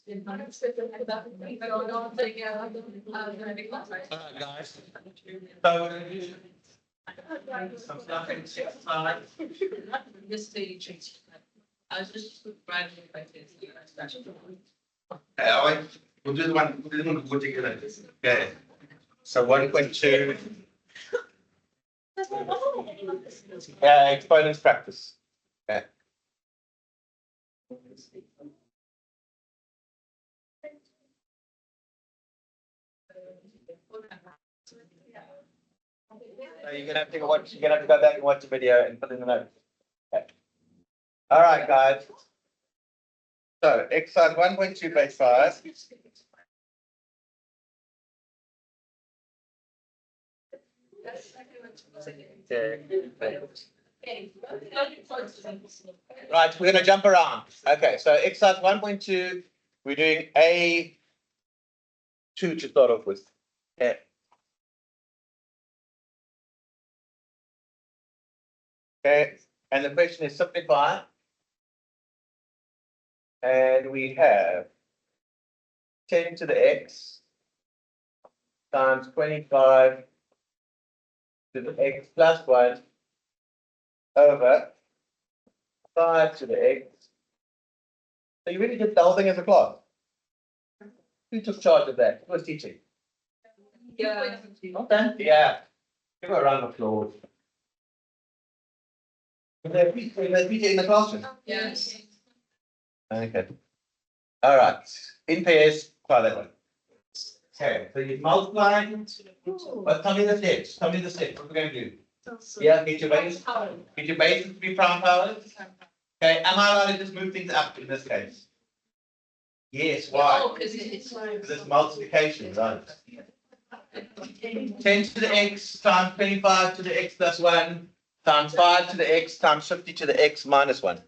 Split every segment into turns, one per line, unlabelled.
Guys. So, some stuff in 6
This stage, I was just graduating by
we'll do the one put together. Okay. So 1.2. Exponents practice. Okay. So you're gonna have to watch. You're gonna have to go back and watch the video and put in the notes. Okay. All right, guys. So exercise 1.2 base 5. Right, we're going to jump around. Okay, so exercise 1.2, we're doing A2 to start off with. Okay. Okay, and the question is simplify. And we have 10 to the x times 25 to the x plus 1 over 5 to the x. So you really did the whole thing as a class. Who took charge of that? Who was teaching?
Yeah.
Okay. Yeah. Give her a round of applause. Was there PJ in the classroom?
Yes.
Okay. All right. In pairs, try that one. Okay, so you multiply. But tell me the steps. Tell me the steps. What we're going to do? Yeah, get your base. Get your bases to be prime powers. Okay, am I allowed to just move things up in this case? Yes, why? Because it's multiplication, right? 10 to the x times 25 to the x plus 1 times 5 to the x times 50 to the x minus 1.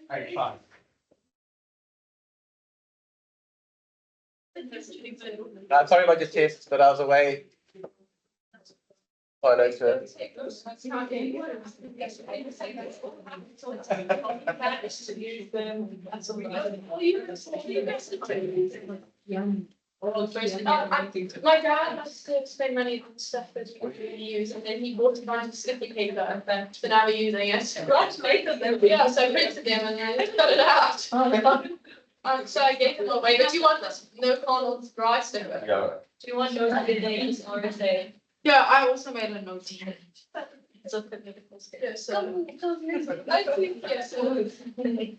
Right, 5. I'm sorry about your tests, but I was away. Oh, no, sir.
My dad has to spend money on stuff that we don't really use, and then he bought a bunch of sticky paper, and then so now we're using it. Yeah, so I printed them and then cut it out. So I gave them away. But do you want this no Connell's dry sticker?
Yeah.
Do you want those names or is they? Yeah, I also made a note. It's a political sticker. Yeah, so I think yes.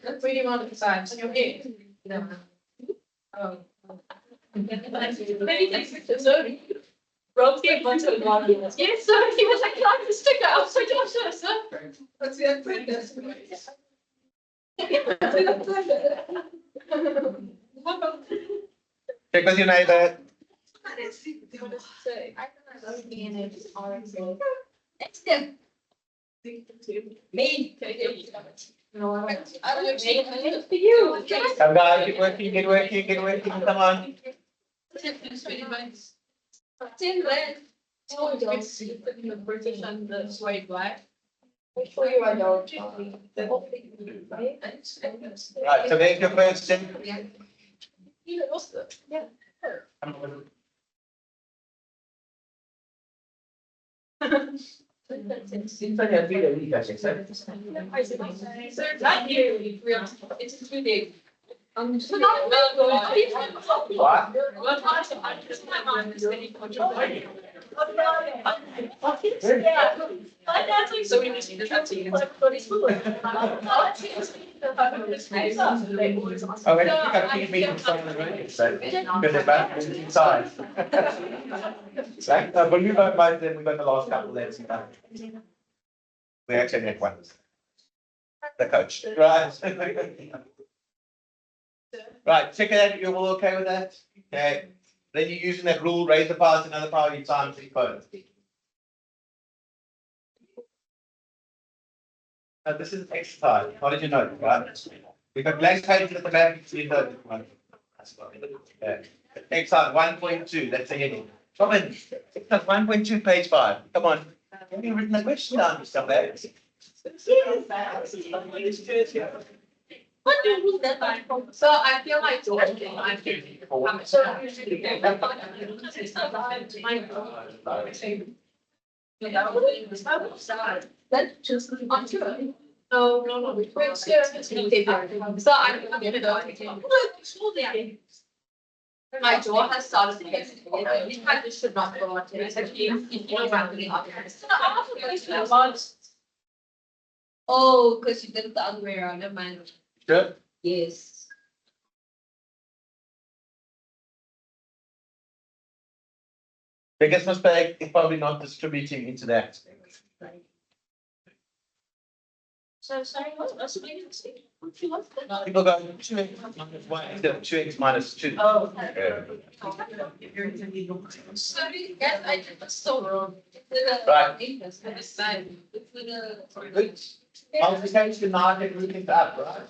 That's really one of the signs on your head. No. Oh. Maybe takes pictures. So Rob gave one to Rob. Yes, so he was like, "Can I have the sticker?" I was like, "Oh, sure, sir." That's the end print.
Check with your neighbor.
What does it say? I don't know. DNA RNA.
It's them. Me.
No, I don't know.
It's for you.
Come guys, get working, get working, get working. Come on.
It's in red. Oh, don't see the British and the suede black.
Make sure you are don't.
Right, so there's your first step.
You know, also, yeah.
So that year, it's too big. So not
What?
Well, I just my mind is getting control. So we just need to see everybody's food.
Oh, we have to keep meeting some of the radios, so because they're both inside. Right, but we got both them, we got the last couple there. We actually had one. The coach, right? Right, check it out, you're all okay with that? Okay, then you're using that rule, raise the power to another power, you times the exponent. This is exercise. How did you know? Right? We've got blank pages at the back. You know one. Yeah. Exercise 1.2. That's the heading. Come in. Exercise 1.2, page 5. Come on. Have you written the question down somewhere?
What do you mean that? So I feel like I'm thinking how much time That's just on two. No, no, no. So I'm gonna go. My jaw has started to get, you kind of should not go on to it. Actually, if you don't want to Oh, because you did it the other way around, never mind.
Sure.
Yes.
Biggest mistake is probably not distributing into that.
So sorry, what's the biggest mistake? What you want?
People go 2x minus 1 instead of 2x minus 2.
Oh.
Yeah.
Sorry, yes, I did, but so wrong.
Right.
It's the same. It's with a.
Good. Multiplication 9 and moving up, right?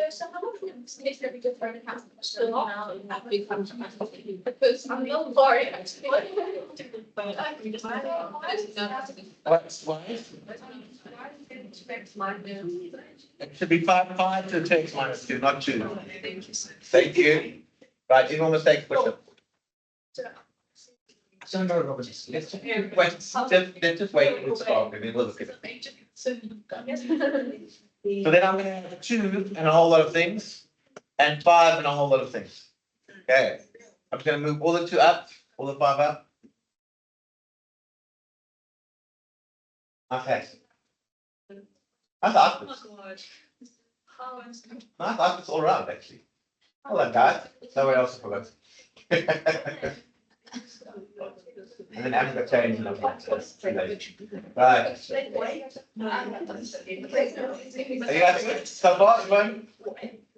So how much space have you got for the house? Still not. Because I'm not sorry.
What's why? It should be 5 to 2x minus 2, not 2. Thank you. Right, any more mistakes, push up. So no, Robert, let's just wait, let's just wait and start, and then we'll look at it. So then I'm gonna have 2 and a whole lot of things, and 5 and a whole lot of things. Okay, I'm gonna move all the 2 up, all the 5 up. Okay. I thought it's all right, actually. Well done, guys. Nobody else forgot. And then I'm gonna change the right. Are you guys so far, everyone?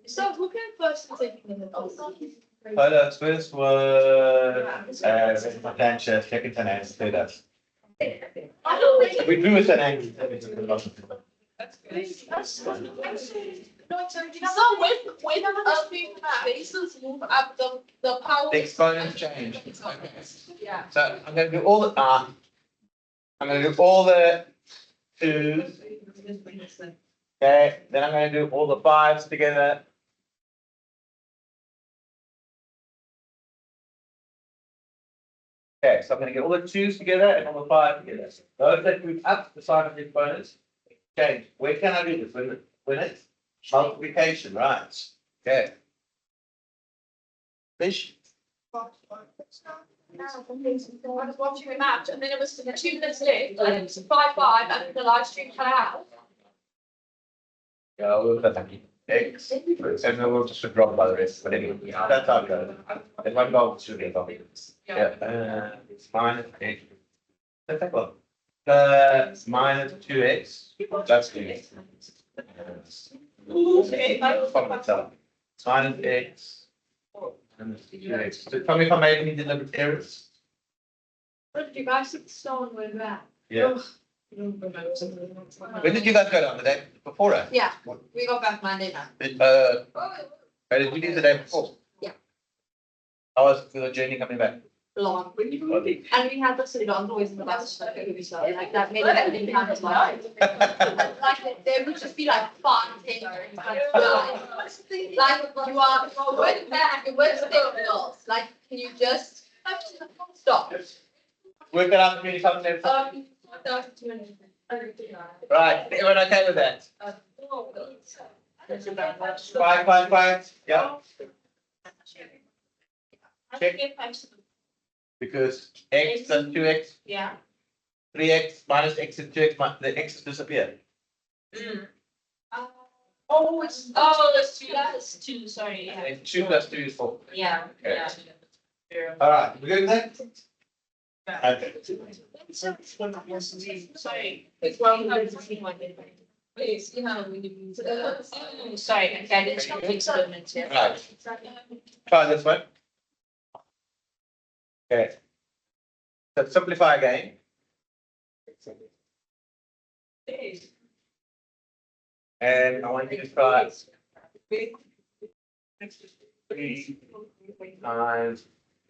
So who can first take?
First was potential, second finance, third us. We drew with an angle.
So when bases move up, the power.
The exponents change. Okay.
Yeah.
So I'm gonna do all the I'm gonna do all the 2s. Okay, then I'm gonna do all the 5s together. Okay, so I'm gonna get all the 2s together and all the 5s together. Those that move up the side of the exponents change. Where can I do this? When it's multiplication, right? Okay. Fish.
I was watching a match and then it was 2 minutes left and it was 5-5 and the live stream cut out.
Yeah, we'll put that X. And then we'll just drop by the rest, but anyway, that's how it goes. If I go to the top. Yeah, it's minus X. Let's take a look. Minus 2x. That's 2x. From itself. Minus x. And 2x. So tell me if I made any deliberate errors.
What did you guys see the stone with that?
Yeah. When did you guys go down? The day before it?
Yeah, we got back Monday night.
Did you leave the day before?
Yeah.
How was the journey coming back?
Long. And we had the Sudan boys in the bus, like that made it in time as well. Like there would just be like 5, 10 like you are going back, it works with girls. Like, can you just stop?
Work it out between coming there. Right, everyone okay with that? Fine. Yeah. Check. Because x and 2x,
Yeah.
3x minus x and 2x, the x's disappear.
It's 2. That's 2. Sorry. Yeah.
And 2 plus 2 is 4.
Yeah.
Okay. All right, we good with that? Okay.
Sorry. It's well. Please, you know, sorry. Okay, I didn't take experiments yet.
Right. Try this one. Okay, So simplify again. And I want you to try 3 times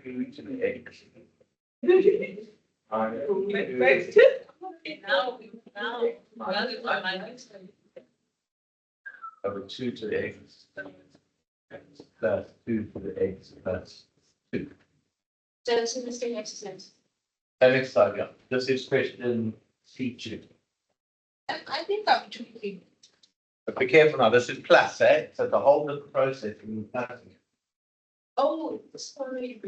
2 to the x. Over 2 to the x plus 2 to the x plus 2.
So this is the same exercise.
That makes sense, yeah. This is question C2.
I think I'm tweaking.
But be careful now, this is plus, eh? So the whole different process from plus.
Oh, sorry.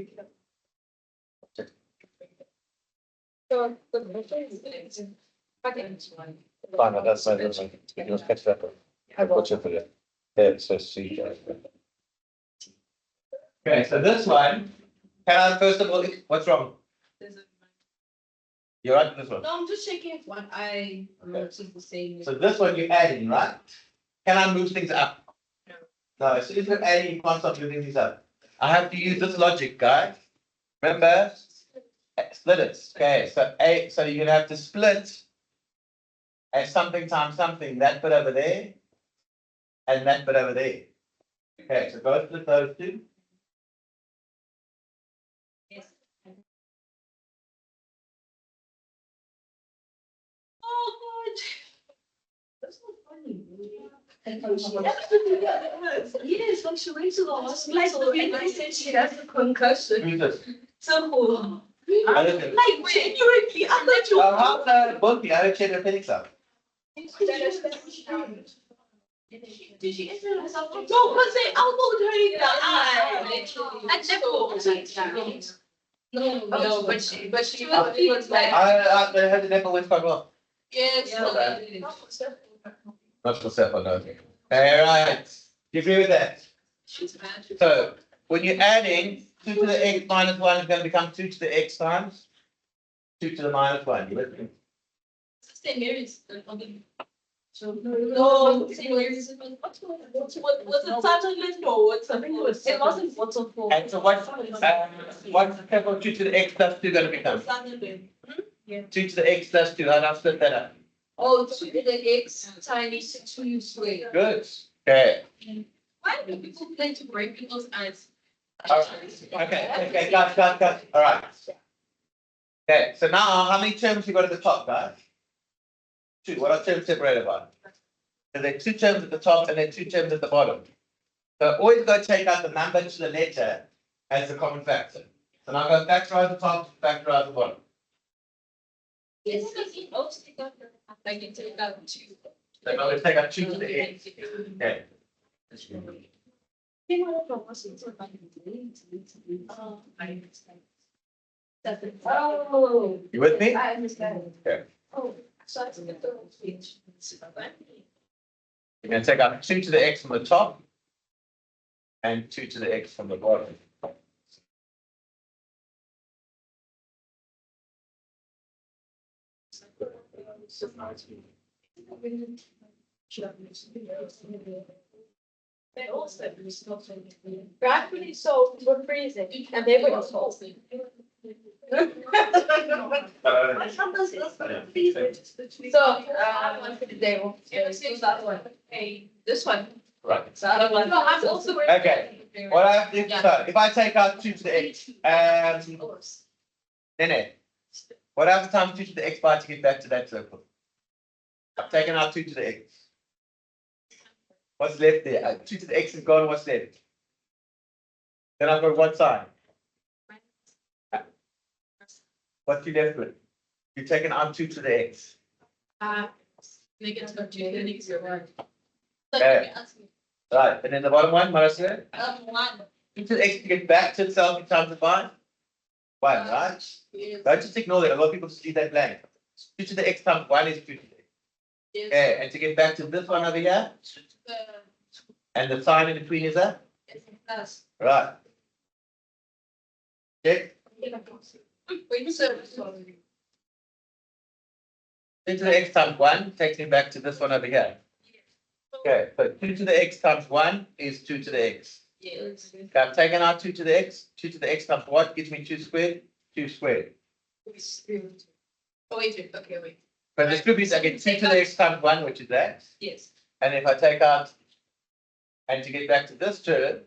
So the question is. Okay.
Fine, that's fine. You can catch that up. I've got you for you. Yeah, it says C2. Okay, so this one, can I first of all, what's wrong? You're right with this one.
No, I'm just checking if what I wrote is the same.
So this one you're adding, right? Can I move things up? No, as soon as you're adding, you can't stop moving things up. I have to use this logic, guys. Remember? Split it. Okay, so you're gonna have to split as something times something, that bit over there, and that bit over there. Okay, so go split those two.
Oh, God. That's not funny. Yes, when she went to the hospital and they said she has a concussion.
Who's this?
So,
I don't know.
like, genuinely, I thought you were.
How both the other chair appendix up?
Did she injure herself? No, because they elbowed her in the eye. No, but she was like.
I heard the nipple went quite well.
Yes.
Not for self, no. Alright. Do you agree with that?
She's bad.
So when you're adding 2 to the x minus 1 is going to become 2 to the x times 2 to the minus 1. You with me?
St. Mary's. No, St. Mary's. Was it Sutherland or what's something? It wasn't Waterfall.
And so what's the capital 2 to the x plus 2 going to become?
Sutherland.
2 to the x plus 2. How do I split that up?
Oh, 2 to the x times 2 squared.
Good. Okay.
Why do people play to break people's eyes?
Okay, guys. All right. Okay, so now how many terms you got at the top, guys? 2. What are terms separated by? So there are 2 terms at the top and there are 2 terms at the bottom. So always go take out the number to the letter as the common factor. So now go factorize the top, factorize the bottom.
Yes, I can take out 2.
So now we take out 2 to the x. Okay.
Oh.
You with me?
I understand.
Okay.
Oh, so I have to get the speech.
You're going to take out 2 to the x from the top and 2 to the x from the bottom.
Gradually, so we're freezing, and they were also. So, one for the day. That one. This one.
Right.
So I don't want. No, I'm also.
Okay. What I have to do, so if I take out 2 to the x, Nene, what I have to times 2 to the x bar to get back to that circle? I've taken out 2 to the x. What's left there? 2 to the x is gone, what's left? Then I've got what sign? What's you left with? You've taken out 2 to the x.
Negative 2, then it's your word.
Okay. Right, and then the bottom one, what I said?
1.
2 to the x to get back to itself in times of 5. 1, right? Don't just ignore that. A lot of people just leave that blank. 2 to the x times 1 is 2 to the x. Okay, and to get back to this one over here, and the sign in between is that? Right. Okay. 2 to the x times 1 takes me back to this one over here. Okay, so 2 to the x times 1 is 2 to the x.
Yes.
Okay, I've taken out 2 to the x. 2 to the x times what gives me 2 squared? 2 squared.
Oh, wait, okay, wait.
But the scoop is I get 2 to the x times 1, which is that.
Yes.
And if I take out, and to get back to this term,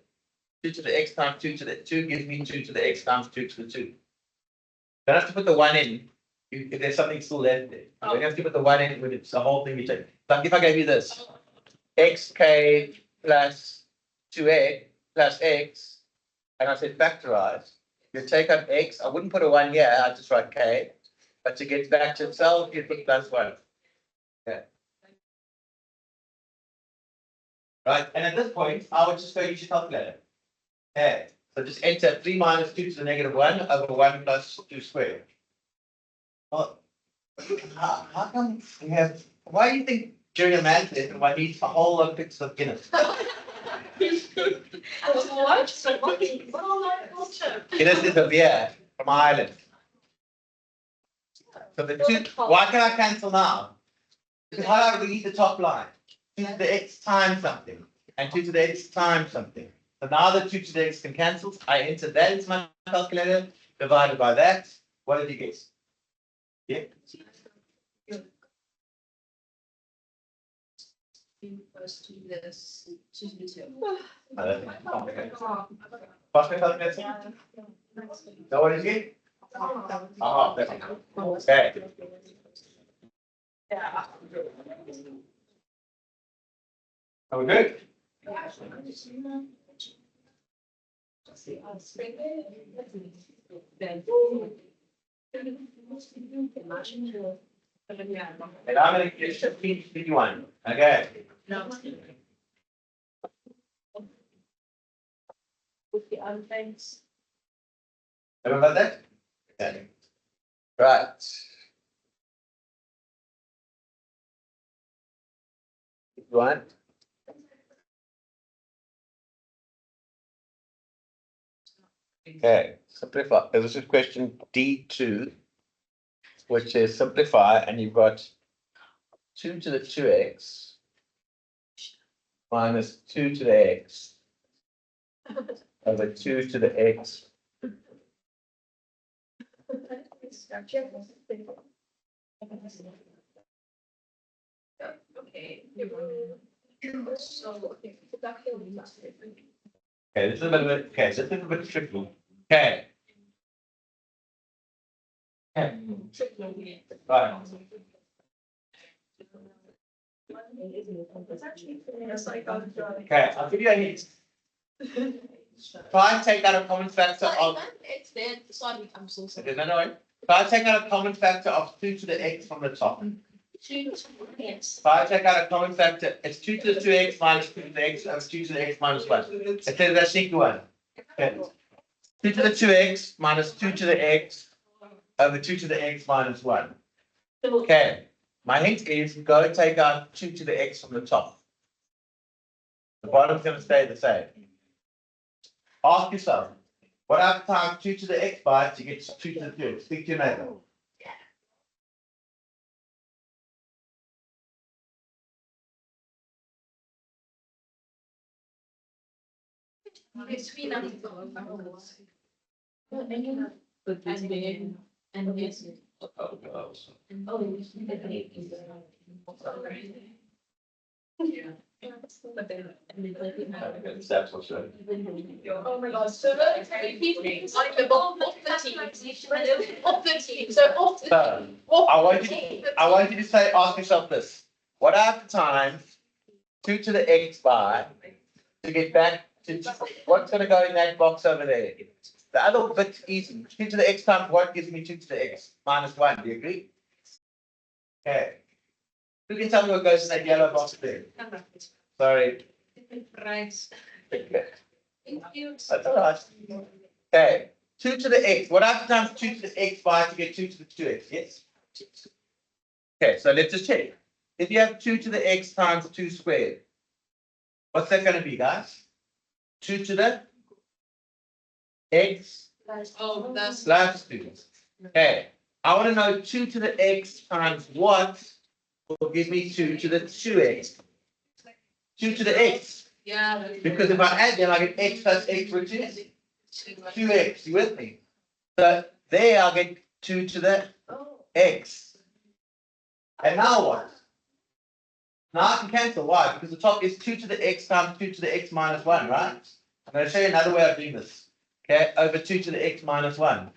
2 to the x times 2 to the 2 gives me 2 to the x times 2 to the 2. Don't have to put the 1 in if there's something still left there. You don't have to put the 1 in when it's the whole thing you take. Like if I gave you this, xk plus 2x plus x, and I said factorize, you take out x, I wouldn't put a 1 here, I'd just write k, but to get back to itself, you put plus 1. Yeah. Right, and at this point, I would just go use your calculator. Okay, so just enter 3 minus 2 to the negative 1 over 1 plus 2 squared. Well, how come you have, why do you think during a math lesson I need a whole lot of pictures of Guinness?
What? So what all that culture?
Guinness is a beer from Ireland. So the two, why can I cancel now? Because how do I read the top line? 2 to the x times something, and 2 to the x times something. So now the 2 to the x can cancel. I enter that into my calculator, divided by that. What did you get? Yeah.
Equals to this, to the 2.
Pass my calculator. So what is it? Ah, that's okay.
Yeah.
Are we good? And I'm going to get 1551. Okay.
With the other things.
Remember that? Okay. Right. One. Okay, simplify. This is question D2, which is simplify, and you've got 2 to the 2x minus 2 to the x over 2 to the x.
Okay.
Okay, this is a bit, okay, this is a bit tricky. Okay. Okay. Right. Okay, I'll give you a hint. Try and take out a common factor of.
It's there, sorry, I'm so sorry.
No. Try and take out a common factor of 2 to the x from the top.
2 to x.
If I take out a common factor, it's 2 to the 2x minus 2 to the x, and 2 to the x minus 1. It says that's equal 1. Okay. 2 to the 2x minus 2 to the x over 2 to the x minus 1. Okay. My hint is go take out 2 to the x from the top. The bottom's going to stay the same. Ask yourself, what I have times 2 to the x by to get 2 to the 2? Speak to your neighbor.
And yes.
That's what's right.
Oh my god, so not even off the team. So off the team.
I want you to say, ask yourself this. What I have to times 2 to the x by to get back to what's going to go in that box over there? The other bit's easy. 2 to the x times what gives me 2 to the x minus 1. Do you agree? Okay. Who can tell me what goes in that yellow box there? Sorry.
Right.
Okay. That's all right. Okay. 2 to the x. What I have to times 2 to the x by to get 2 to the 2x? Yes. Okay, so let's just check. If you have 2 to the x times 2 squared, what's that going to be, guys? 2 to the x
Oh, that's
plus 2. Okay, I want to know 2 to the x times what will give me 2 to the 2x. 2 to the x.
yeah.
Because if I add them, I get x plus x, which is 2x. You with me? So there I get 2 to the
Oh.
x. And now what? Now I can cancel. Why? Because the top is 2 to the x times 2 to the x minus 1, right? I'm going to show you another way of doing this. Okay, over 2 to the x minus 1.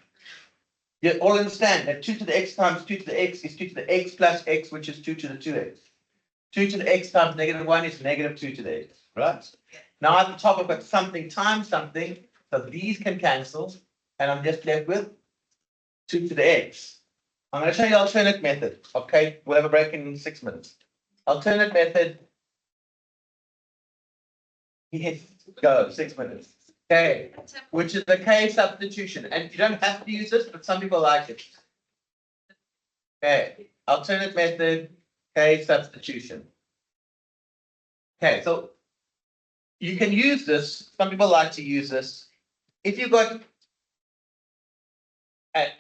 You all understand that 2 to the x times 2 to the x is 2 to the x plus x, which is 2 to the 2x. 2 to the x times -1 is -2 to the x, right? Now at the top I've got something times something, so these can cancel, and I'm just left with 2 to the x. I'm going to show you the alternate method, okay? We'll have a break in 6 minutes. Alternate method. Yes, go, 6 minutes. Okay, which is the K substitution. And you don't have to use this, but some people like it. Okay, alternate method, K substitution. Okay, so you can use this. Some people like to use this. If you've got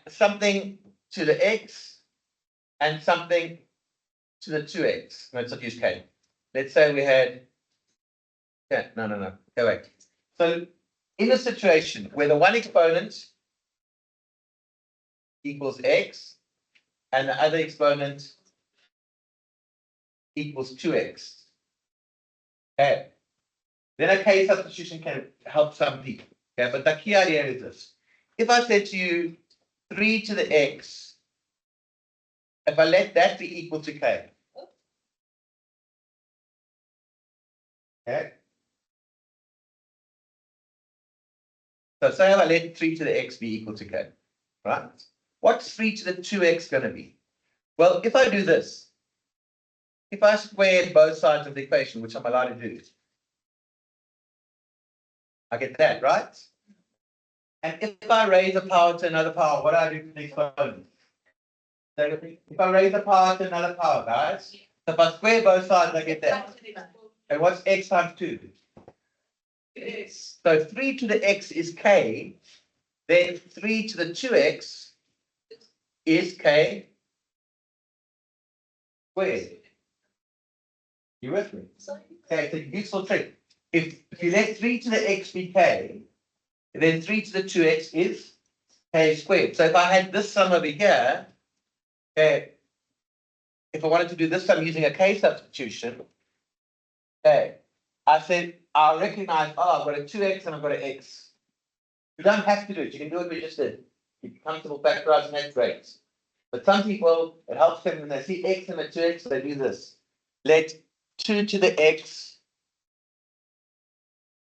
something to the x and something to the 2x, let's not use K. Let's say we had, yeah, no, go back. So in a situation where the one exponent equals x and the other exponent equals 2x, okay, then a K substitution can help some people. Okay, but the key idea is this. If I said to you 3 to the x, if I let that be equal to K, okay. So say if I let 3 to the x be equal to K, right? What's 3 to the 2x going to be? Well, if I do this, if I square both sides of the equation, which I'm allowed to do, I get that, right? And if I raise a power to another power, what do I do to the exponent? So if I raise a power to another power, guys, so if I square both sides, I get that. And what's x times 2? So 3 to the x is k, then 3 to the 2x is k squared. You with me? Okay, it's a useful trick. If you let 3 to the x be k, then 3 to the 2x is k squared. So if I had this sum over here, okay, if I wanted to do this sum using a k substitution, okay, I said I'll recognize, oh, I've got a 2x and I've got an x. You don't have to do it. You can do what we just did. If you're comfortable factorizing, that's great. But some people, it helps them when they see x and a 2x, they do this. Let 2 to the x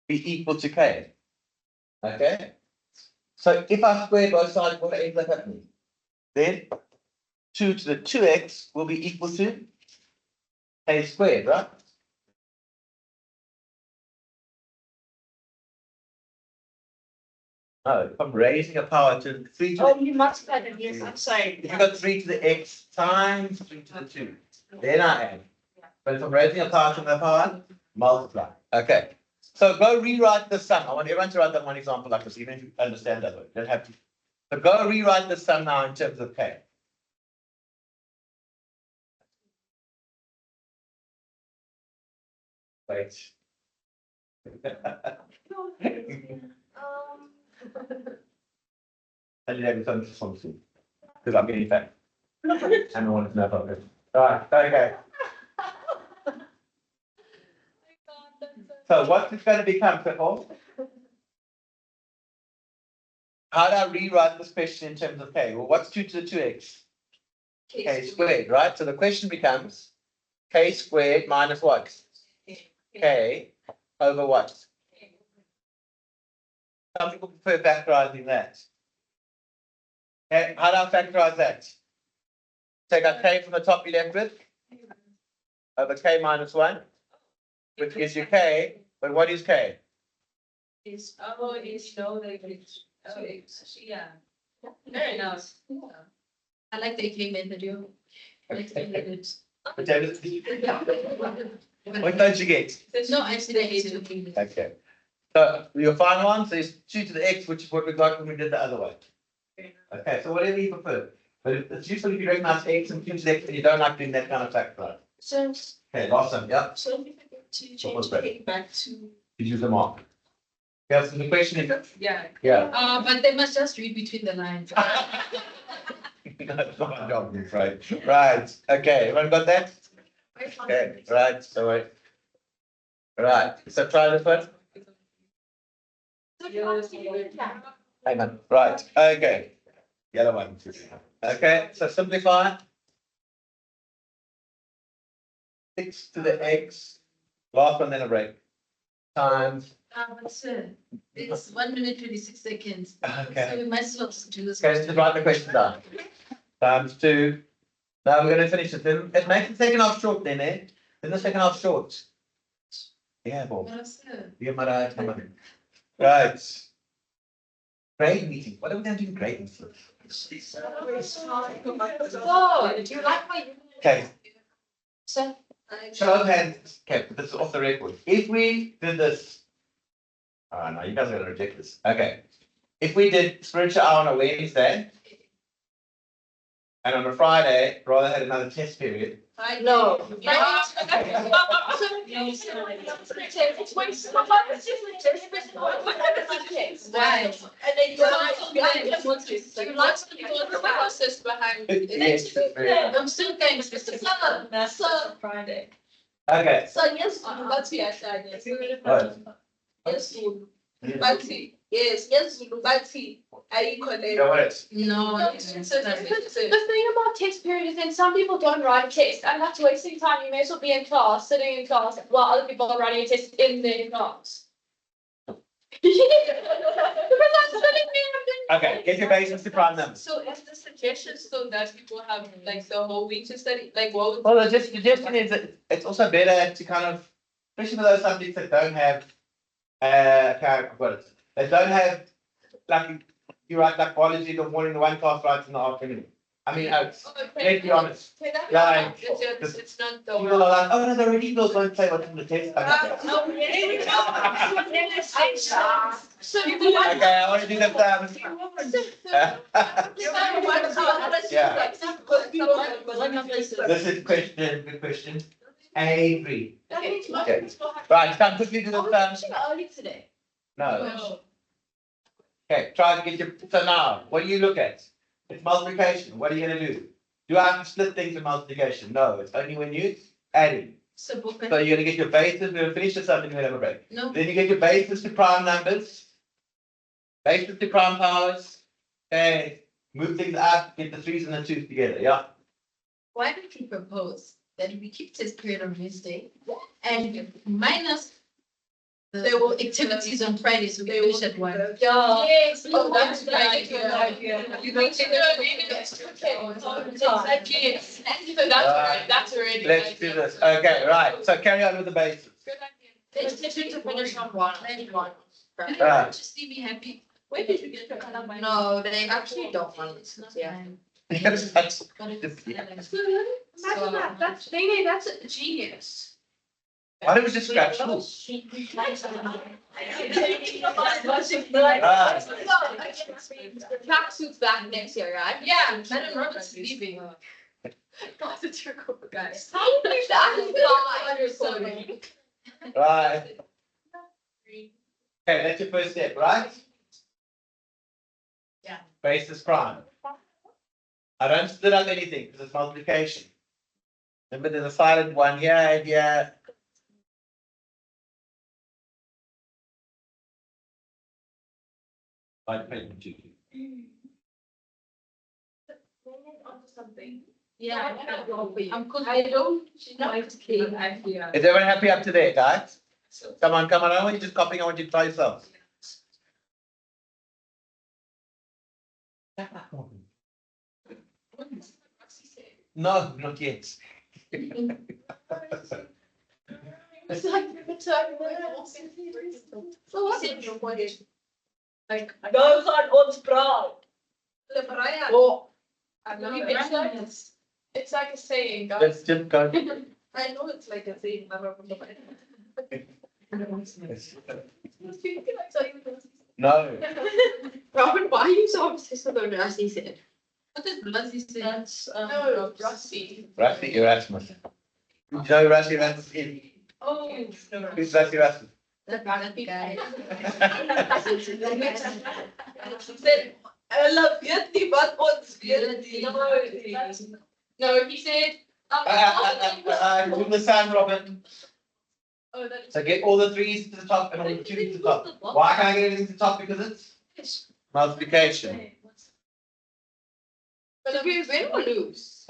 be equal to k. Okay? So if I square both sides, what ends up happening? Then 2 to the 2x will be equal to k squared, right? No, if I'm raising a power to 3 to
Oh, you must have it, yes, I'm sorry.
if you've got 3 to the x times 3 to the 2, then I add. But if I'm raising a power to the power, multiply. Okay. So go rewrite the sum. I want everyone to write that one example like this, even if you understand that one. You don't have to. So go rewrite the sum now in terms of k. Wait. I did have some responsibility because I'm getting fat. And I wanted to know about it. All right. Okay. So what's it going to become, people? How do I rewrite this question in terms of k? Well, what's 2 to the 2x? K squared, right? So the question becomes k squared minus what? K over what? Some people prefer factorizing that. Okay, how do I factorize that? Take out k from the top you're left with over k minus 1, which gives you k, but what is k?
Is no, yeah. Very nice. I like the AK method, you.
What don't you get?
No, I said I hate it.
Okay. So your final answer is 2 to the x, which is what we got when we did the other way. Okay, so whatever you prefer. But it's useful if you recognize x and 2 to the x and you don't like doing that kind of factor.
So,
Okay, last one, yeah.
so if we get to change it back to.
You use the mark. Yeah, so the question is,
Yeah.
yeah.
But they must just read between the lines.
That's not my job, I'm afraid. Right, okay, everyone got that? Okay, right, so wait. Right, so try this one. Hang on, right, okay. Yellow one. Okay, so simplify. 6 to the x, last one then a break. Times.
But sir, it's 1 minute 26 seconds.
Okay.
So we might as well do this.
Okay, just write the question down. Times 2. Now we're going to finish it. Then let's make the second half short then, eh? Then the second half short. Yeah, Bob.
But sir,
Yeah, Mara, come on. Right. Grade meeting. What are we going to do in grade meeting?
Oh, do you like my?
Okay,
So.
show of hands. Okay, this is off the record. If we did this, oh no, you guys are going to reject this. Okay. If we did spiritual hour on a Wednesday and on a Friday, rather had another test period.
No.
Yeah.
It's when someone is just like this,
Why?
and then you like
to go the process behind
Yes,
I'm still going to
so
Friday.
okay.
so yes, but yes,
What?
yes, yes, but ayikho
You know what?
No.
So the thing about test period is then some people don't write a test and that's wasting time. You may as well be in class, sitting in class while other people are writing a test in their class. Because I'm sitting there and doing.
Okay, get your basis to prime numbers.
So is the suggestion so that people have like the whole week to study? Like what would
Well, the suggestion is that it's also better to kind of, especially for those subjects that don't have, they don't have, like, you write like biology in the morning, the one class writes in the afternoon. I mean, let's be honest. Like,
it's not the
people are like, oh no, the remedials won't say what's in the test.
So
Okay, I want to do that. This is question, good question. Avery. Okay. Right, time quickly do the
early today.
No. Okay, try to get your, so now, what do you look at? It's multiplication, what are you gonna do? Do I have to split things in multiplication? No, it's only when you adding. So you're gonna get your bases, we're gonna finish this up and we'll have a break.
No.
Then you get your bases to prime numbers. Bases to prime powers. Okay, move things up, get the 3's and the 2's together, yeah?
Why don't you propose that we keep test period on Wednesday and minus the activities on Friday, so we finish at 1.
Yeah. Yes.
Oh, that's right.
You don't take
Exactly. Yes. So that's already.
Let's do this. Okay, right, so carry on with the bases.
Good idea. Let's to finish on 1.
Right.
Just see me happy.
Where did you get the color?
No, they actually don't want it.
Yeah.
Yes, that's,
Imagine that. That's Nene, that's a genius.
why don't we just scratch rules?
Tracksuit's back next year, right?
Yeah, Madam Roberts is leaving.
That's a trick, guys.
Right. Okay, that's your first step, right?
Yeah.
Basis prime. I don't split up anything because it's multiplication. Remember, there's a silent one here and here.
Something.
Yeah.
I don't. She's not going to keep.
Is everyone happy up to there, guys? Come on, I don't want you just copying, I want you to try yourself. No, not yet.
It's like so what's in your point? Like goes on ons brow. Oh, it's like a saying, guys.
Let's just go.
I know it's like a saying, but
No.
Robin, why are you so obsessed with what Rusty said?
What does Blasi say?
That's no, Rusty.
Rusty Erasmus. You know Rusty Erasmus in?
Oh,
Who's Rusty Erasmus?
That guy.
Hulle weet nie wat ons weet nie.
No, he said.
Do the same, Robin.
Oh, that is.
So get all the threes to the top and all the twos to the top. Why can't I get anything to the top? Because it's multiplication.
But
Did we win or lose?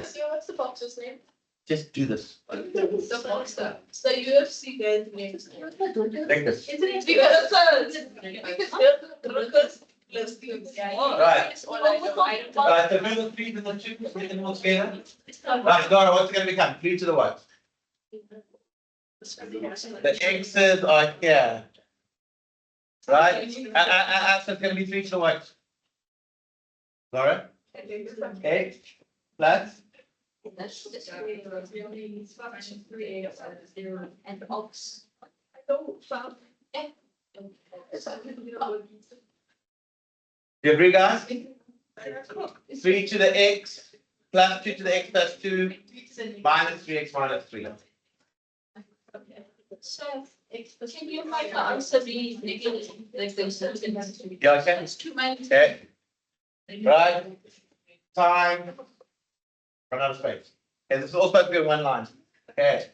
So what's the boxer's name?
Just do this.
The boxer.
So UFC guys next.
Like this.
Isn't it?
Because drukkers plus things.
Right. Right, so do the threes and the twos, get them all together. Right, Dora, what's it going to become? 3 to the what? The x's are here. Right? So it's going to be 3 to the what? Dora? X plus
That's just and ox.
Do you agree, guys? 3 to the x plus 2 to the x plus 2 minus 3x minus 3.
So, can you find the answer be like those?
Yeah, okay.
It's 2 minus.
Okay. Right. Time. Run out of space. Okay, this is all supposed to be in one line. Okay.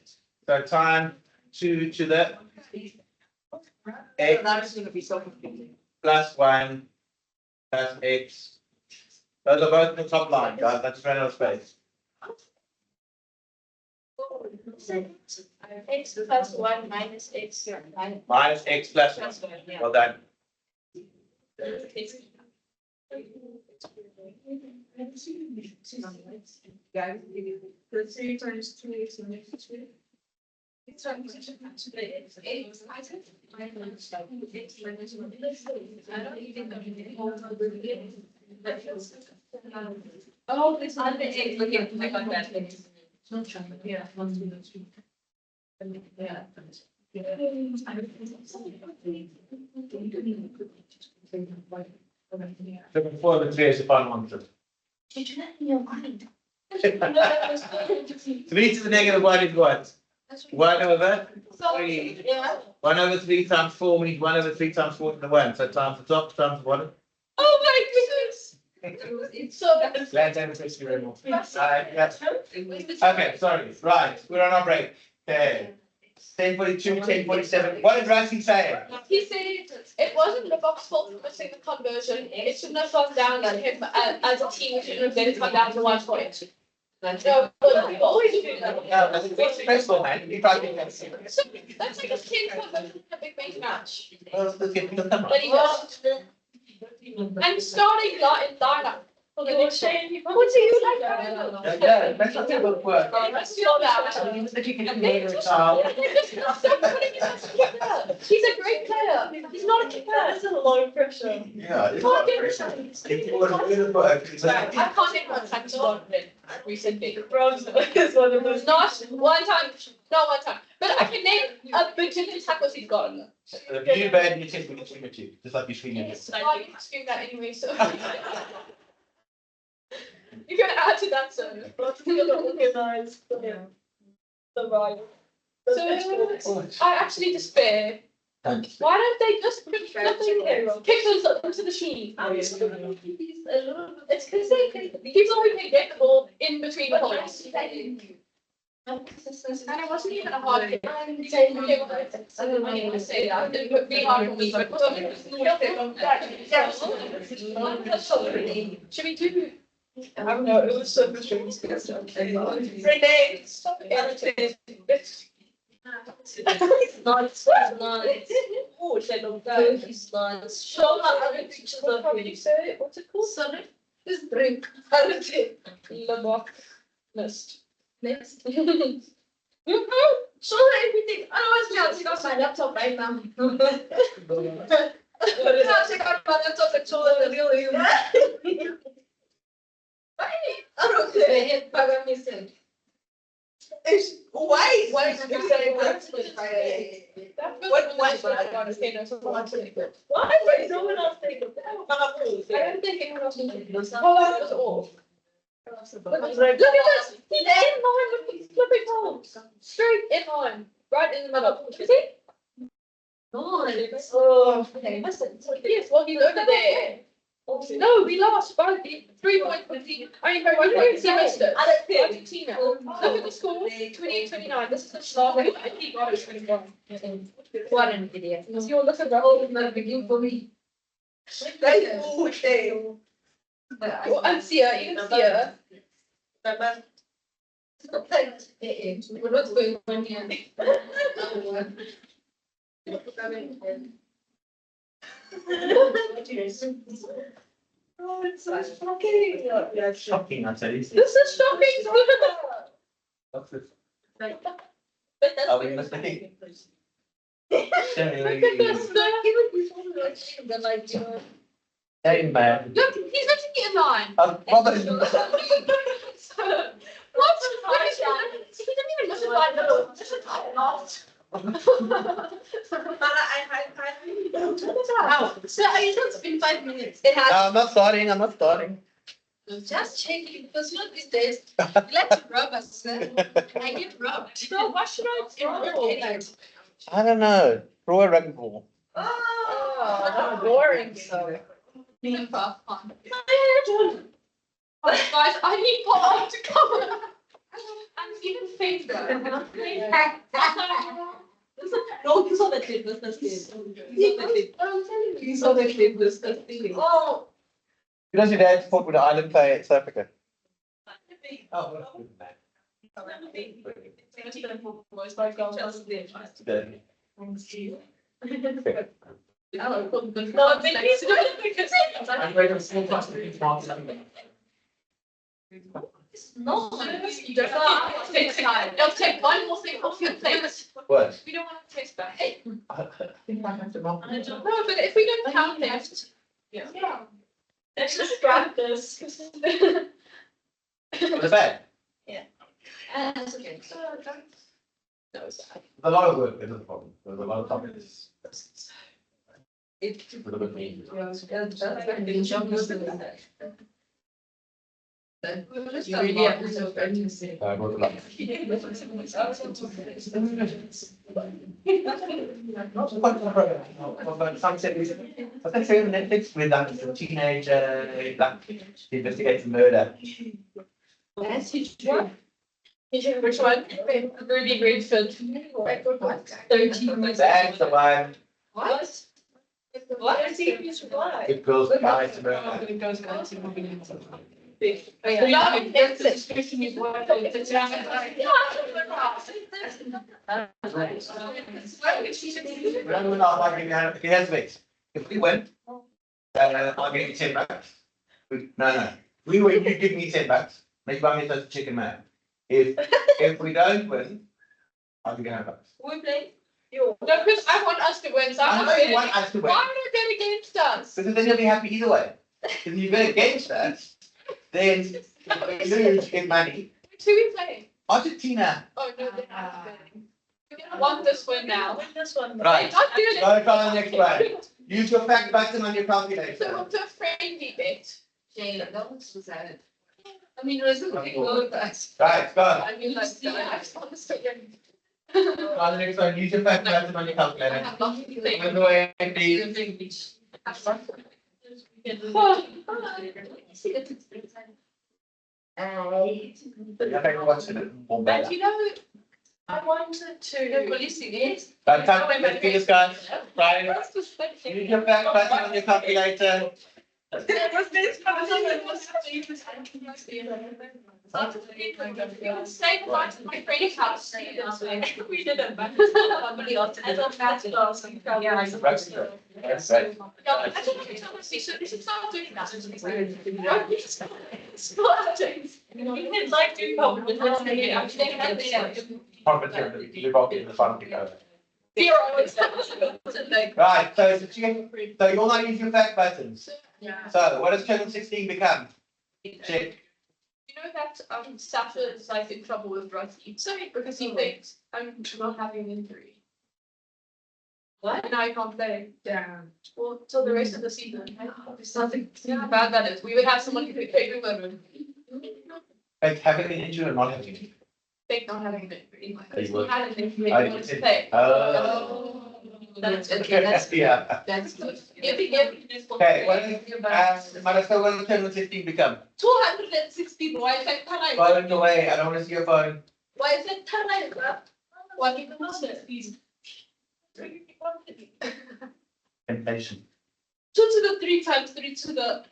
So time 2 to the x
That's gonna be so confusing.
plus 1 plus x. Those are both in the top line, guys. That's run out of space.
X plus 1 minus X.
Minus x plus 1. Well done.
Guys, the 3 times 2x makes 2. It's I don't even know. Oh, it's on the egg. Look at I got that. It's not chocolate. Yeah, one, two, three. Yeah.
So before the 3 is the final answer.
Did you that in your mind?
3 to the negative 1 is what? 1 over 3.
Yeah.
1 over 3 times 4, we need 1 over 3 times 4 to the 1. So times the top times the bottom.
Oh my goodness. It's so bad.
Glad to have a anymore. Okay, sorry. Right, we're on our break. Okay. 10:42, 10:47. What did Rassi say?
He said it wasn't the box fault for missing the conversion. It shouldn't have gone down to him as a team. We shouldn't have let it come down to 1 point. No, but we always do that.
No, that's a big stressful, man. You probably can't see it.
So that's like a 10 conversion in a big base match.
Well, let's get the number.
But he does. And starting in lineup. For the next game. What do you like?
Yeah, that's not too good work.
Let's feel that. He's a great player. He's not a kicker. That's a lot of pressure.
Yeah, it's
Can't
not
get
pressure.
pressure.
It's more than good work.
I can't think of time to start it recently. Not one time, not one time. But I can name a bajillion tackles he's gotten.
If you bad, you take me to you, just like you swing it.
Yes, I like asking that anyway, so. You can add to that, so. So, I actually despair.
Thanks.
Why don't they just put nothing kick us into the sheet? It's because people who can get the ball in between the holes. And it wasn't even a hard hit. I don't want to say that. It would be hard for me, but. Should we do?
I don't know, it was so frustrating. Renee, stop irritating.
Nice.
Oh, they don't go.
He's nice.
Show her other pictures of
How do
him.
you say it? What's it called?
Sorry, just drink. Irritating.
Lamok list.
Next. Show her everything. Otherwise, we have to take out my laptop right now. I'll take out my laptop and show her the real you. I don't care. Paga me sen. Why? Why is you saying that?
Why should I understand us?
Why? Why is no one else taking it?
I don't think anyone else knows. Oh, that was all. Look at this. He's in line with these flipping holes. Straight in line. Right in the middle. You see?
No,
Oh, okay. Listen. Yes, well, he's over there. No, we lost by 3 points. I mean, by 1 point, he missed it. Argentina. Look at the score, 28-29. This is the start. I think I was 21.
What an idiot.
You're looking at all of the beginning for me. Well, I'm Sia, even Sia.
We're not going on here.
Oh, it's so shocking.
That's shocking, I tell you.
This is shocking.
What's this?
But
Oh, we must think.
Look at this.
They're like,
Hey, man.
Look, he's actually in line.
Robert.
What? He didn't even miss it by little. Just a tiny lot.
Wow. So it's been 5 minutes.
It has.
I'm not starting. I'm not starting.
Just checking, because one of these days, you like to rob us, sir. I get robbed.
No, why should I throw?
I don't know. Throw a rugby ball.
Oh, boring. So.
Being far fun.
Guys, I need Paul to come. I'm even fainter.
no, you saw that kid, business kid. You saw that kid. You saw that kid, business kid. Oh.
Who does your dad support with the island play in South Africa? Oh, that's good, man.
No,
I'm going to school class to eat one Sunday.
No, you don't They'll take one more thing off your plate.
What?
We don't want to taste that.
I think I have to knock.
No, but if we don't count left. Yeah. Let's just grab this.
The bag.
That's okay.
No, it's not.
There's a lot of work, there's a problem. There's a lot of topics.
It's
A little bit mean.
You really have to so very to say.
I wrote a lot. Some said, what's that show on Netflix with a teenager, black, he investigates murder.
That's his job.
Which one? Ruby Redford. 13 minutes.
That's the one.
What?
What? I see you survive.
It goes guys to murder.
That's the description you've worked on.
No, I'll give you here's this. If we win, I'll give you $10. No. We win, you give me $10. Make buy me a chicken man. If we don't win, I'll give you $100.
We play.
No, because I want us to win, so
I
I'm
know
not
you want us to win,
Why would I bet against us?
because then you'll be happy either way. If you go against us, then you lose, you get money.
Who we playing?
Argentina.
Oh, no, they're not betting. You're gonna want this win now.
Win this one.
Right.
Not doing it.
Go on the next one. Use your fact button on your
So
calculator.
we'll do a friendly bet.
Jane, that was sad. I mean, it was looking good, but.
Right, go on.
I mean, like, I just want to say
Go on the next one. Use your fact button on your
I
calculator.
have nothing to say.
By the way, please. I think what's in it? More
And
better.
you know, I wanted to.
Yes.
Right, time, let's do this, guys. Right. Use your fact button on your calculator.
Same price as my friend's house. We did it, but somebody else did it. Yeah.
That's right.
Yeah, I don't know, honestly, so we should start doing that. James. You did like doing compliments.
Competent, you got in the front to go.
Zero.
Right, so you're not using your fact buttons.
Yeah.
So what does channel 16 become? Check.
You know that Sasha is like in trouble with Rusty, because he thinks I'm not having an injury.
What?
And now I can't play.
Damn.
Well, till the rest of the season. There's something how bad that is. We would have someone who could play with women.
Like having an injury or not having an injury?
Think not having an injury.
They would.
Had an injury,
I
they wanted to play.
Oh.
That's okay, that's,
Yeah.
that's good.
Okay, what is so what does 1016 become?
260. Why is that time?
Phone away, I don't want to see your phone.
Why is that time? What do you know?
Impatient.
2 to the 3 times 3 to the.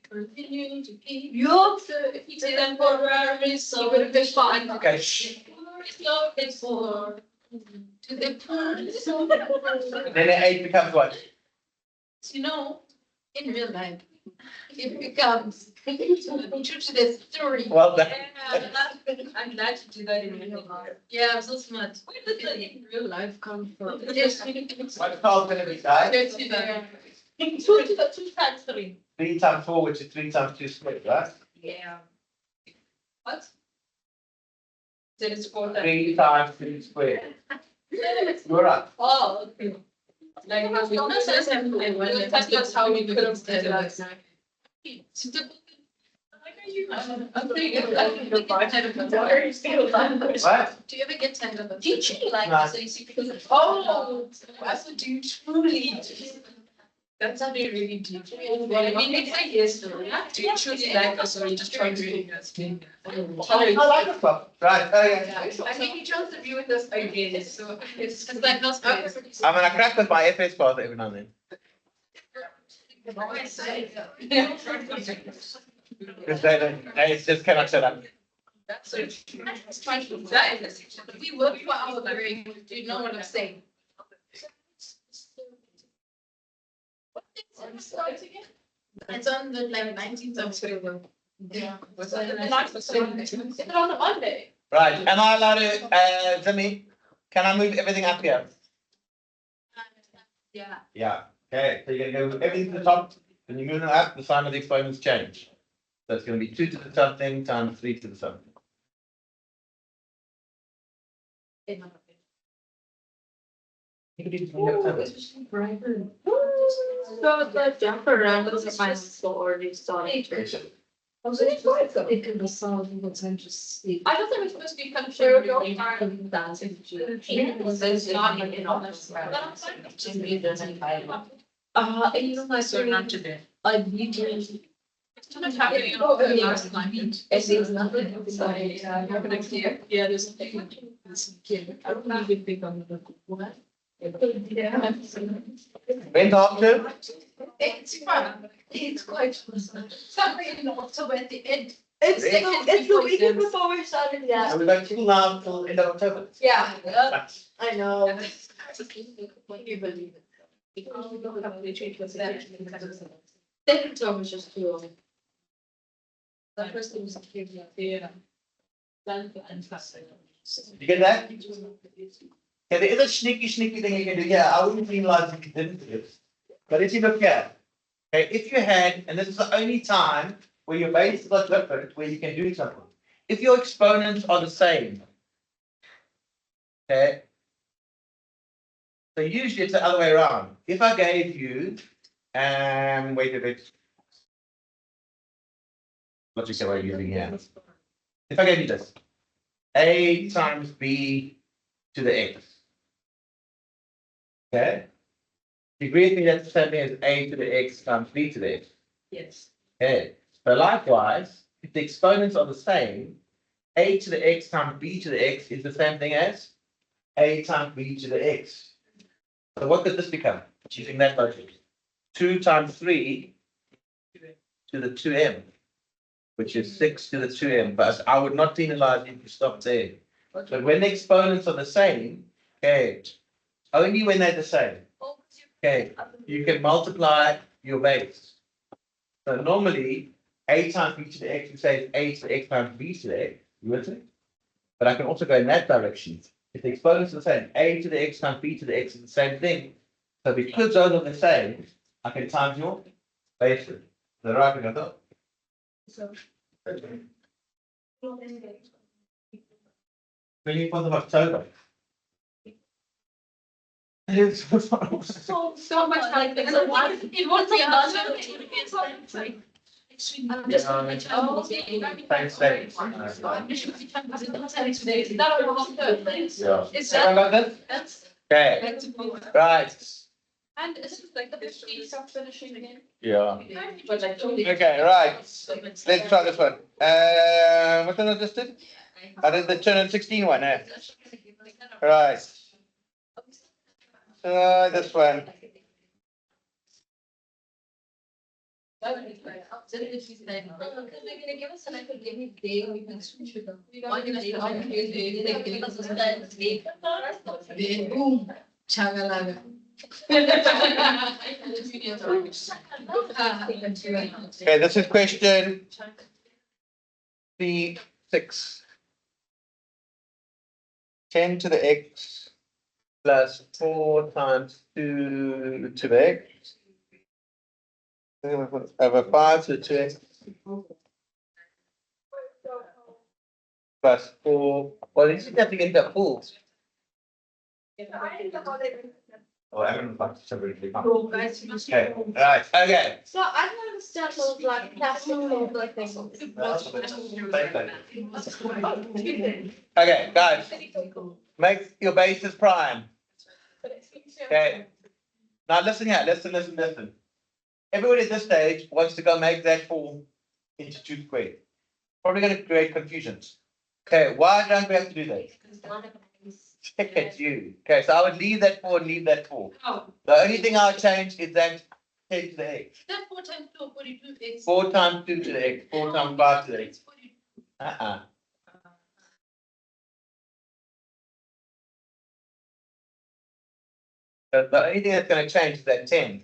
Continue to be your temporary, so it will fine.
Okay, shh.
So it's for
To the
Then the 8 becomes what?
you know, in real life, it becomes 2 to the 3.
Well done.
I'm glad you do that in real life.
Yeah, I'm so smart. Where did the real life come from?
What's called going to be, guys?
2 to the
2 to the 2 times 3.
3 times 4, which is 3 times 2 squared, right?
Yeah. What? Then it's 4 times.
3 times 3 squared. You're right.
Oh, okay.
Like,
That's how we could have said that.
I'm pretty good.
What?
Do you ever get tired of
Teaching like
Right.
this, oh, I said, do you truly?
That's how they really teach. I mean, it's like yes, do you truly like us or you just trying to do us?
I like it, Bob. Right, oh yeah.
I mean, he chose to be with us again, so it's
like house parties?
I'm gonna crack with my FS path every now and then. Because they just cannot shut up.
That's so
It's trying to design this. We work for our brain. Do you know what I'm saying? It's on the like 19th of October.
Yeah. Is it on a Monday?
Right, am I allowed to, Zimmy, can I move everything up here?
Yeah.
Yeah, okay, so you're gonna go everything to the top, when you move them up, the sign of the exponents change. So it's gonna be 2 to the something times 3 to the something.
So the jump around is my already started.
It can be solved in the time to sleep.
I thought they were supposed to be kind of sure your time.
And you know, my
So not today.
I need to.
Too much happening on the last time.
There's nothing inside.
Next year. Yeah, there's a thing.
I don't even think I'm gonna go. What?
Yeah.
When after?
It's fun. It's quite fun. Somewhere in October at the end.
It's
the
weekend before we started, yeah.
So we're going to now till end of October.
Yeah.
Right.
I know.
Can you believe it?
Second term was just too long.
The first thing was yeah.
You get that? Okay, there is a sneaky thing you can do here. I wouldn't realize if you didn't do it. But if you look here, okay, if you had, and this is the only time where your bases are different, where you can do something. If your exponents are the same, okay, so usually it's the other way around. If I gave you, wait a bit. Logic that we're using here. If I gave you this, a times b to the x. Okay? You agree with me that's the same thing as a to the x times b to the x?
Yes.
Okay. But likewise, if the exponents are the same, a to the x times b to the x is the same thing as a times b to the x. So what could this become? Using that logic. 2 times 3 to the 2m, which is 6 to the 2m. But I would not penalize you if you stop there. But when the exponents are the same, okay, only when they're the same, okay, you can multiply your base. So normally, a times b to the x, you say a to the x times b to the x, you with me? But I can also go in that direction. If the exponents are the same, a to the x times b to the x is the same thing. So because those are the same, I can times your bases. Is that right, Gato?
So.
24th of October. It's
So much like this. It won't be
Thanks, Dave.
It's
Everyone got that?
That's
Okay,
Back to four.
right.
And is it like the 50 stuff finishing again?
Yeah.
But like,
Okay, right. Let's try this one. What one I just did? I did the 216 one, eh? Right. So this one.
Boom, chagalaga.
Okay, this is question 3-6. 10 to the x plus 4 times 2 to the x over 5 to the 2x plus 4. Well, you should have to get the full. Oh, I haven't got separately. Okay, right, okay.
So I don't understand those like classical like things.
Okay, guys, make your bases prime. Okay. Now listen here, listen. Everybody at this stage wants to go make that form into 2 squared. Probably going to create confusions. Okay, why don't we have to do that? Check at you. Okay, so I would leave that 4 and leave that 4.
Oh,
The only thing I'll change is that 10 to the x.
that 4 times 2, 42 x.
4 times 2 to the x, 4 times 5 to the x. The only thing that's going to change is that 10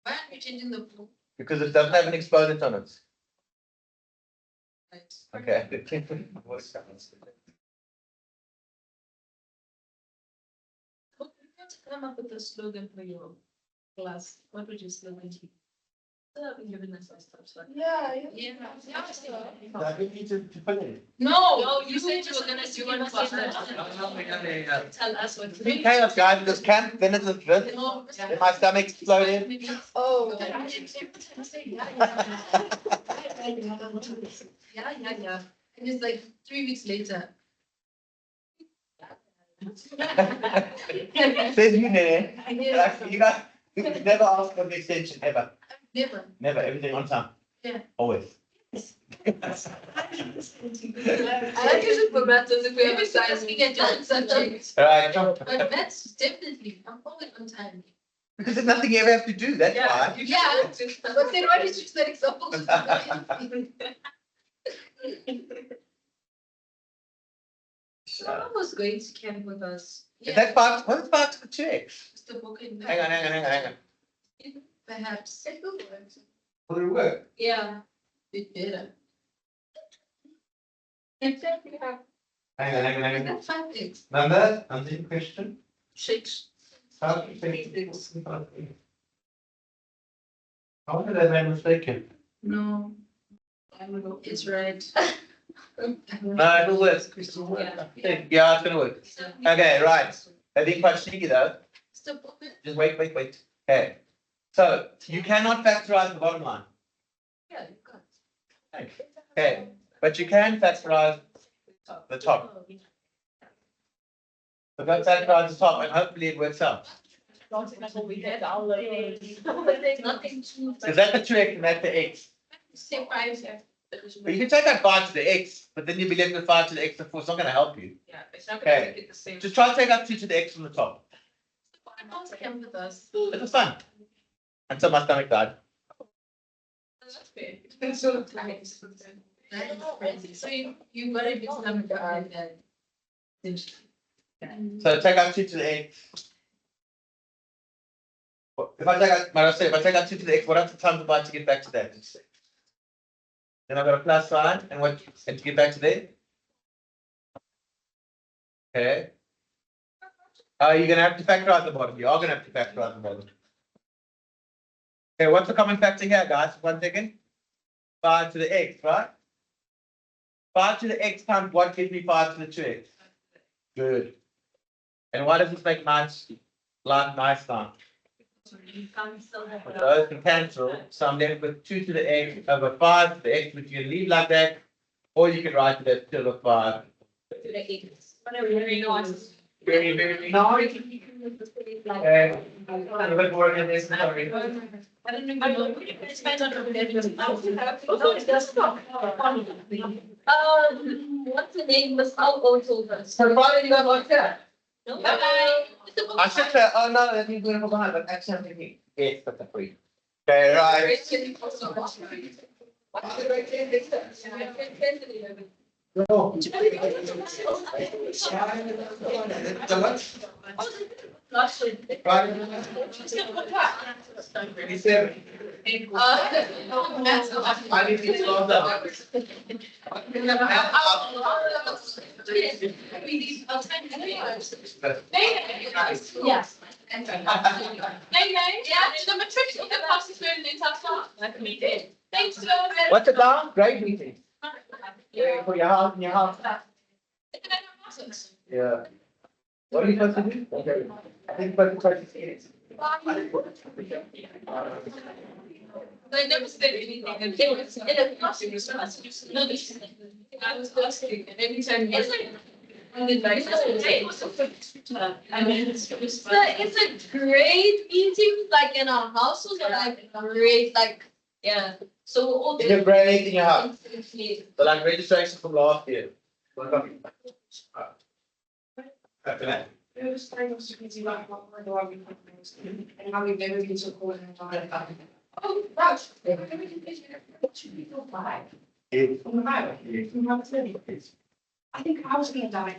Why aren't we changing the 4?
because it doesn't have an exponent on it.
Right.
Okay.
Hope you want to come up with a slogan for your class. What would your slogan be? Given us our stuff, so.
Yeah.
No, you need to put it.
No, you said you were gonna do one for us. Tell us what.
It's been chaos, guys, in this camp, then it's this,
No.
then my stomach exploded.
Oh.
Yeah. And it's like 3 weeks later.
Says you, Nene. You guys, you never ask for the extension, ever.
Never.
Never, everything on time.
Yeah.
Always.
I like it for maths if we have
Maybe
a
it's
science.
because we get different subjects.
Alright,
But maths, definitely, I'm always on time.
because there's nothing you ever have to do, that's why.
Yeah, but then why did you use that example?
Someone was going to camp with us.
Is that 5, what is 5 to the 2x?
Mr. Booking.
Hang on.
Perhaps.
Will it work?
Yeah.
Bit better.
Except we have
Hang on.
Is that 5x?
Remember, answer your question.
Shakes.
How did I make mistaken?
No. It's right.
No, it'll work. Yeah, it's gonna work. Okay, right. I think quite sneaky though.
Mr. Booking.
Just wait. Okay. So you cannot factorize the bottom line.
Yeah, you got.
Okay. But you can factorize the top. So go factorize the top and hopefully it works out.
There's nothing to.
Because that's the 2x and that's the x.
Say 5 here.
But you can take out 5 to the x, but then you'll be left with 5 to the x and 4. It's not gonna help you.
Yeah, it's not
Okay.
gonna make it the same.
Just try to take out 2 to the x from the top.
Don't come with us.
It was fun. Until my stomach died.
That's fair. It's sort of times.
That is crazy. So you gotta be some guy that.
So take out 2 to the x. If I take out 2 to the x, what else time divide to get back to that? Then I've got a plus sign, and to get back to there? Okay. You're gonna have to factorize the bottom. You are gonna have to factorize the bottom. Okay, what's the common factor here, guys? 1 second. 5 to the x, right? 5 to the x times what gives me 5 to the 2x? Good. And why does this make life nice now? Those can cancel, so I'm left with 2 to the x over 5 to the x, which you can leave like that, or you can write it as 2 over 5.
Whatever, very nice.
Very, very nice. A bit more in this, sorry.
I don't even know. It depends on
What's the name? I'll go to first.
So Friday you got like that?
No,
Bye-bye.
I should say, oh no, let me do it behind, but actually, technique. Yes, that's a free. Okay, right. Go. Friday. 27. I need to get logged up.
Yes.
Yeah, the matrix of the fastest moving in tough class. Like we did. Thanks, Joe.
What's the down? Great meeting. Yeah, for your house and your house. Yeah. What are you supposed to do? Okay. I think you're supposed to it.
They never said anything, and they were in a classroom, I was asking, and every time.
So it's a grade meeting, like in our household, or like grade, like,
Yeah, so we're all.
In your grade, in your house.
Yeah.
The like registration from last year. After that.
It was very much easy, like, what we're doing, and how we've never been so cool in our time. Oh, right.
Yes.
On the highway, from Hamilton City. I think I was gonna die.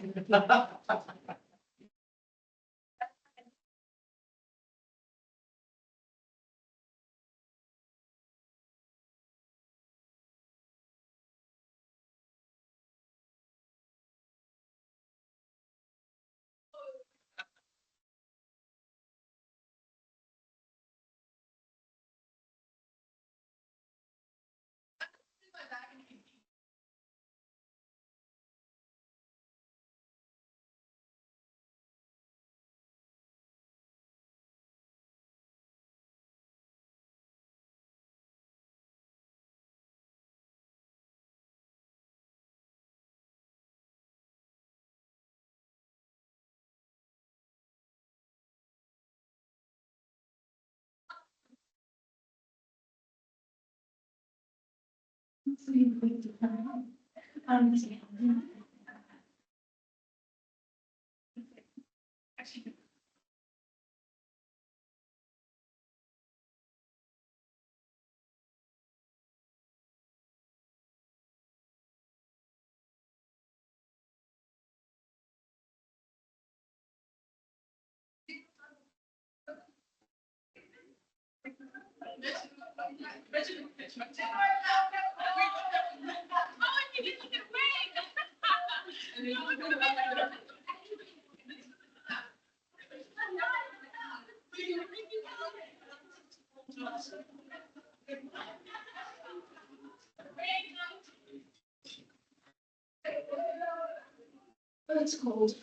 It's cold.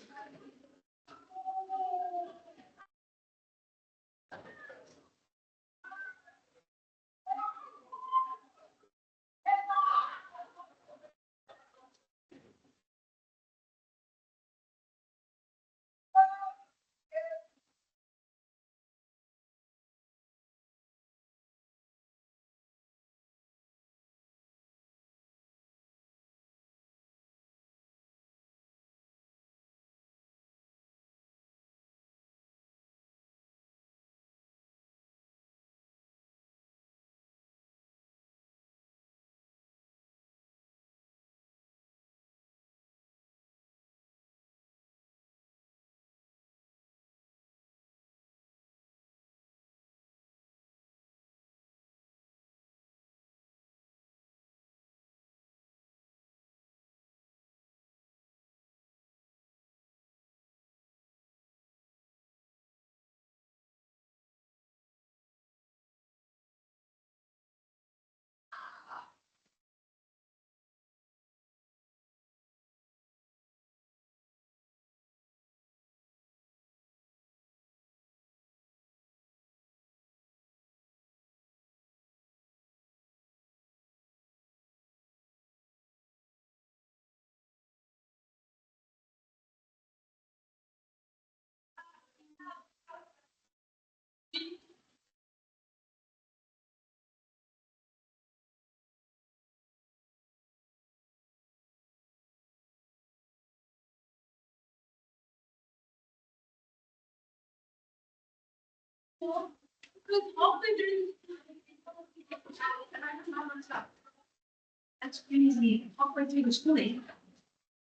That's crazy. Halfway through the schooling.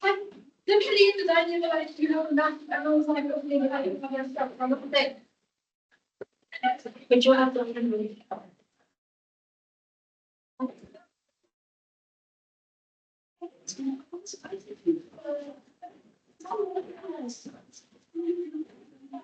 Literally in the dining room, like, you know, math, and I was like, okay, I don't have stuff from up there. But you have to really.